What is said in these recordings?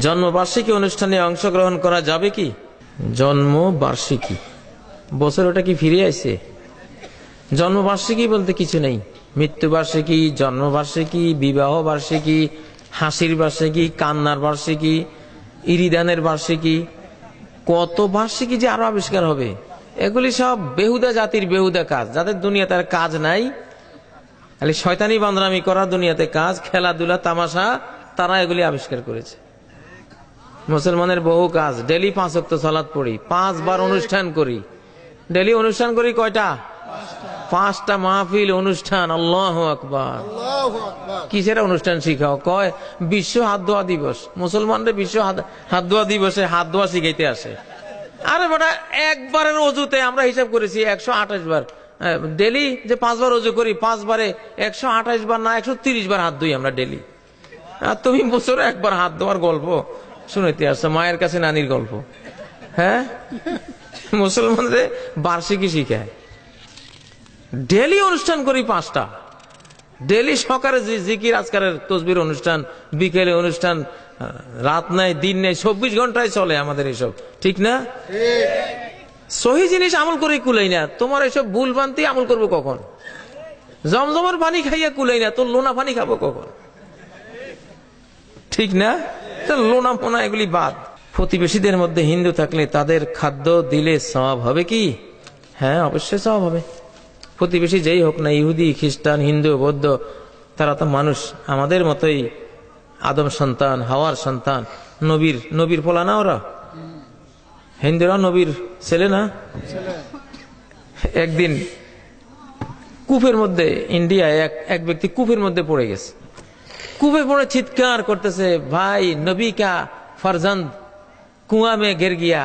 জন্মবার্ষিকী অনুষ্ঠানে অংশগ্রহণ করা যাবে কি? জন্মবার্ষিকী বছর ওটা কি ফিরে আসছে? জন্মবার্ষিকী বলতে কিছু নেই। মৃত্যুবার্ষিকী, জন্মবার্ষিকী, বিবাহ বার্ষিকী, হাসির বার্ষিকী, কান্নার বার্ষিকী, ইরিদানের বার্ষিকী, কত বার্ষিকী যে আরো আবিষ্কার হবে। এগুলি সব বেহুদা জাতির বেহুদা কাজ, যাদের দুনিয়াতে আর কাজ নাই, খালি শয়তানি বান্দরামি করা দুনিয়াতে কাজ, খেলাধুলা তামাশা, তারা এগুলি আবিষ্কার করেছে। মুসলমানের বহু কাজ। ডেলি 5 ওয়াক্ত সালাত পড়ি, 5 বার অনুষ্ঠান করি। ডেলি অনুষ্ঠান করি কয়টা? 5টা মাহফিল অনুষ্ঠান। আল্লাহু আকবার। কিসের অনুষ্ঠান শিখাও? কয় বিশ্ব হাত ধোয়া দিবস। মুসলমানদের বিশ্ব হাত ধোয়া দিবসে হাত ধোয়া শিখাইতে আসে। আরে বেটা, একবারের অজুতে আমরা হিসাব করেছি 128 বার। ডেলি যে 5 বার অজু করি, 5 বারে 128 বার না 130 বার হাত ধুই আমরা ডেলি। আর তুমি বছরে একবার হাত ধোয়ার গল্প শুনাইতে আসছো, মায়ের কাছে নানির গল্প। হ্যাঁ, মুসলমানদের বার্ষিকী শিখায়। ডেলি অনুষ্ঠান করি 5টা। ডেলি সকালে জিকির আজকারের তসবির অনুষ্ঠান, বিকেলে অনুষ্ঠান, রাত নাই দিন নেই, 24 ঘন্টায় চলে আমাদের এসব, ঠিক না? সহি জিনিস আমল করে কুলাই না। তোমার এসব ভুল ভ্রান্তি আমল করবো কখন? জমজমের পানি খাইয়া কুলাই না, তোর লোনা পানি খাবো কখন? ঠিক না? লোনা পোনা এগুলি বাদ। প্রতিবেশীদের মধ্যে হিন্দু থাকলে তাদের খাদ্য দিলে সওয়াব হবে কি? হ্যাঁ, অবশ্যই সওয়াব হবে। প্রতিবেশী যেই হোক না, ইহুদি, খ্রিস্টান, হিন্দু, বৌদ্ধ, তারা তো মানুষ, আমাদের মতোই আদম সন্তান, হাওয়ার সন্তান, নবীর পোলা না ওরা? হিন্দুরা নবীর ছেলে না? একদিন কূপের মধ্যে, ইন্ডিয়ায় এক ব্যক্তি কূপের মধ্যে পড়ে গেছে। কূপে পড়ে চিৎকার করতেছে, ভাই নবী কা ফরজন্দ কুয়া মে গির গিয়া,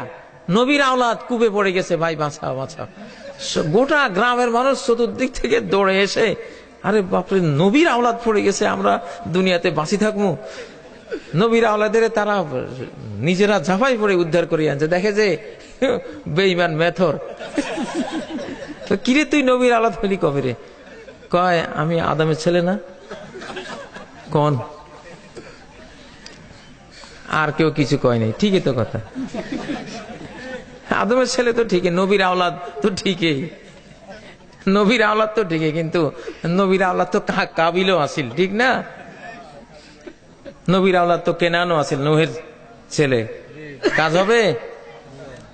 নবীর আওলাদ কূপে পড়ে গেছে, ভাই বাঁচাও বাঁচাও। গোটা গ্রামের মানুষ চতুর্দিক থেকে দৌড়ে এসে, আরে বাপরে, নবীর আওলাদ পড়ে গেছে, আমরা দুনিয়াতে বাঁচি থাকবো? নবীর আওলাদের তারা নিজেরা ঝাঁপাই পড়ে উদ্ধার করে আনছে। দেখে যে বেঈমান মেথর। কিরে তুই নবীর আওলাদ হলি কবে রে? কয় আমি আদমের ছেলে না। কোন? আর কেউ কিছু কয় নাই। ঠিকই তো কথা, আদমের ছেলে তো ঠিকই, নবীর আওলাদ তো ঠিকই, নবীর আওলাদ তো ঠিকই, কিন্তু নবীর আওলাদ তো কাবিলও আসিল, ঠিক না? নবীর আওলাদ তো কেনানও আসিল, নূহের ছেলে। কাজ হবে?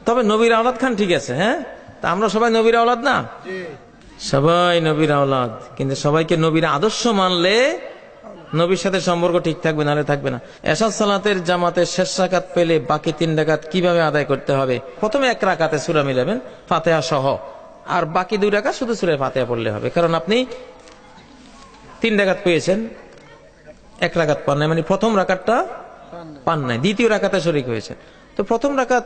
তবে নবীর আওলাদ খান ঠিক আছে। হ্যাঁ, তা আমরা সবাই নবীর আওলাদ না? সবাই নবীর আওলাদ, কিন্তু সবাইকে নবীর আদর্শ মানলে নবীর সাথে সম্পর্ক ঠিক থাকবে, নাহলে থাকবে না। এশা সালাতের জামাতে শেষ রাকাত পেলে বাকি 3 রাকাত কিভাবে আদায় করতে হবে? প্রথমে 1 রাকাতে সূরা মিলাবেন ফাতিহা সহ, আর বাকি 2 রাকাত শুধু সূরা ফাতিহা পড়লে হবে। কারণ আপনি 3 রাকাত পেয়েছেন, 1 রাকাত পান নাই, মানে প্রথম রাকাতটা পান নাই, দ্বিতীয় রাকাতে শরীক হয়েছে। তো প্রথম রাকাত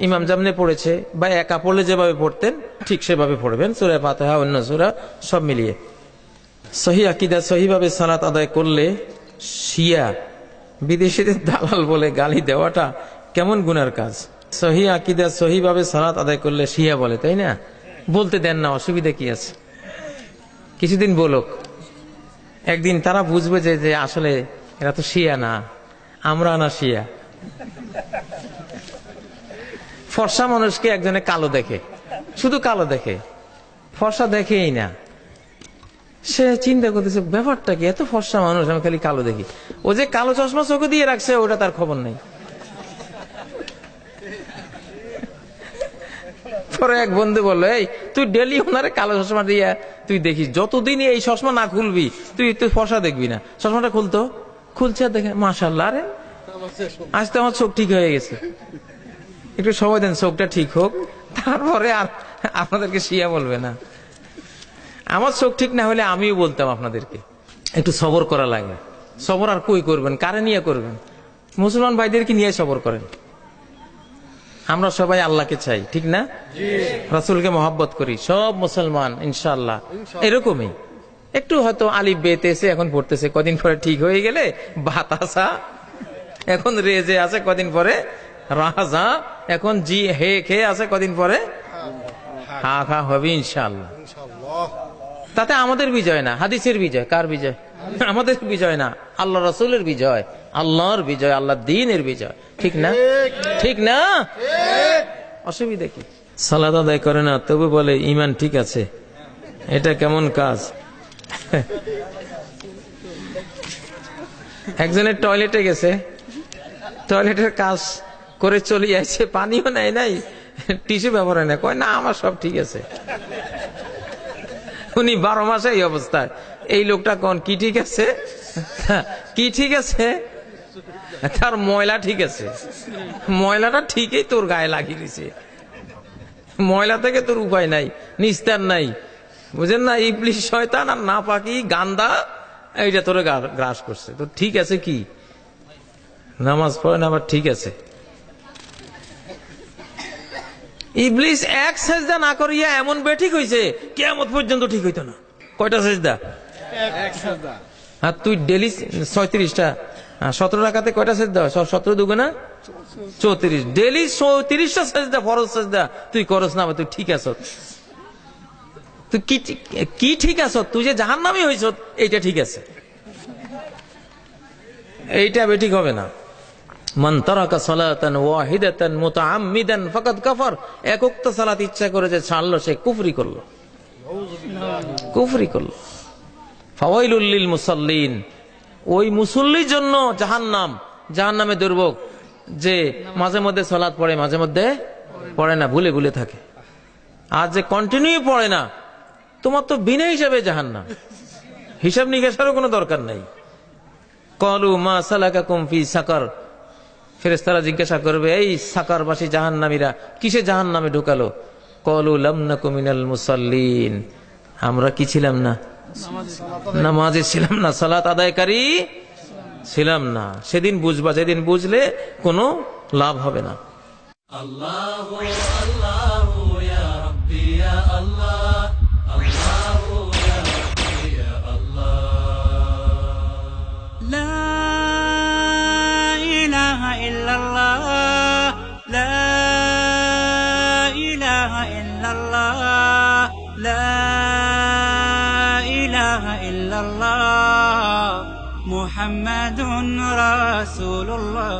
ইমাম যেমনে পড়েছে বা একা পড়লে যেভাবে পড়তেন ঠিক সেভাবে পড়বেন, সূরা ফাতিহা, অন্য সূরা সব মিলিয়ে। সহি আকীদা সহিভাবে সালাত আদায় করলে শিয়া বিদেশিদের দালাল বলে গালি দেওয়াটা কেমন গুনার কাজ? সহি আকীদা সহিভাবে সালাত আদায় করলে শিয়া বলে, তাই না? বলতে দেন না, অসুবিধা কি আছে? কিছুদিন বলুক, একদিন তারা বুঝবে যে আসলে এরা তো শিয়া না, আমরা না শিয়া। ফর্সা মানুষকে একজনে কালো দেখে, শুধু কালো দেখে, ফর্সা দেখেই না। সে চিন্তা করতেছে ব্যাপারটা কি, এত ফর্সা মানুষ, আমি খালি কালো দেখি। ও যে কালো চশমা চোখে দিয়ে রাখছে ওটা তার খবর নেই। পরে এক বন্ধু বললো, এই তুই ডেলি ওনারে কালো চশমা দিয়ে তুই দেখিস, যতদিন এই চশমা না খুলবি তুই ফর্সা দেখবি না। চশমাটা খুলছে, দেখে মাশাআল্লাহ, আরে আজ তো আমার চোখ ঠিক হয়ে গেছে। একটু সময় দেন, চোখটা ঠিক হোক, তারপরে আর আপনাদেরকে শিয়া বলবে না। আমার চোখ ঠিক না হলে আমিও বলতাম আপনাদেরকে। একটু সবর করা লাগে। সবর আর কই করবেন, কারে নিয়ে করবেন? মুসলমান ভাইদেরকে নিয়ে সবর করেন। আমরা সবাই আল্লাহকে চাই, ঠিক না? রাসূলকে মহব্বত করি, সব মুসলমান ইনশাআল্লাহ এরকমই। একটু হয়তো আলিফ বেতেছে এখন পড়তেছে, কদিন পরে ঠিক হয়ে গেলে বাতাসা, এখন রেজে আছে, কদিন পরে রাজা, এখন জি হে খে আছে, কদিন পরে হা খা হবে ইনশাআল্লাহ। তাতে আমাদের বিজয় না, হাদিসের বিজয়। কার বিজয়? আমাদের বিজয় না, আল্লাহ রাসূলের বিজয়, আল্লাহর বিজয়, আল্লাহর দ্বীনের বিজয়। ঠিক না? ঠিক না? অসুবিধা কি? সালাত আদায় করে না, তবু বলে ঈমান ঠিক আছে। এটা কেমন কাজ? একজনের টয়লেটে গেছে, টয়লেটের কাজ করে চলে আসছে, পানিও নেয় নাই, টিস্যু ব্যবহার হয় না, কয় না আমার সব ঠিক আছে। উনি 12 মাসে এই অবস্থায়। এই লোকটা কোন কি ঠিক আছে? কি ঠিক আছে? তার ময়লা ঠিক আছে। ময়লাটা ঠিকই তোর গায়ে লাগিয়ে দিছে, ময়লা থেকে তোর উপায় নাই, নিস্তার নাই, বুঝেন না? ইবলিশ শয়তান আর না পাকি গান্দা এইটা তোর গ্রাস করছে। তো ঠিক আছে কি? নামাজ পড়ে না আবার ঠিক আছে। ইবলিশ এক সেজদা না করিয়া এমন বেঠিক হইছে, কিয়ামত পর্যন্ত ঠিক হইতো না। কয়টা সেজদা? আর তুই ডেলি 36টা, 17 রাকাতে কয়টা সেজদা? 17 দুগুণা 34, ডেলি 34টা সেজদা, ফরজ সেজদা তুই করস না, তুই ঠিক আছ? তুই কি ঠিক আছ? তুই যে জাহান্নামী হইছ এইটা ঠিক আছে, এইটা বেঠিক হবে না। মান তারাকা সালাতান ওয়াহিদাতান মুতাআম্মিদান ফাকাদ কাফার, এক ওয়াক্ত সালাত ইচ্ছা করে যে ছাড়লো, সে কুফরি করলো, কুফরি করলো। ফাওয়াইলুল লিল মুসাল্লিন, ওই মুসল্লির জন্য জাহান্নাম, জাহান্নামে দুর্ভোগ, যে মাঝে মধ্যে সালাত পড়ে, মাঝে মধ্যে পড়ে না, ভুলে ভুলে থাকে। আর যে কন্টিনিউ পড়ে না, তোমার তো বিনা হিসাবে জাহান্নাম, হিসাব নিকাশেরও কোনো দরকার নাই। ক্বালু মা সালাকাকুম ফি সাকার, ফেরেশতারা জিজ্ঞাসা করবে, এই সাকারবাসী জাহান্নামীরা কিসে জাহান্নামে ঢুকালো? ক্বালু লাম নাকু মিনাল মুসাল্লিন, আমরা কি ছিলাম না? নামাজে ছিলাম না, সালাত আদায়কারী ছিলাম না। সেদিন বুঝবা, সেদিন বুঝলে কোনো লাভ হবে না। আল্লাহু আল্লাহু ইয়া রাব্বি ইয়া আল্লাহ, আল্লাহু ইয়া রাব্বি ইয়া আল্লাহ। লা ইলাহা ইল্লাল্লাহ, লা ইলাহা ইল্লাল্লাহ, লা ইলাহা ইল্লাল্লাহ, মুহাম্মাদুর রাসূলুল্লাহ।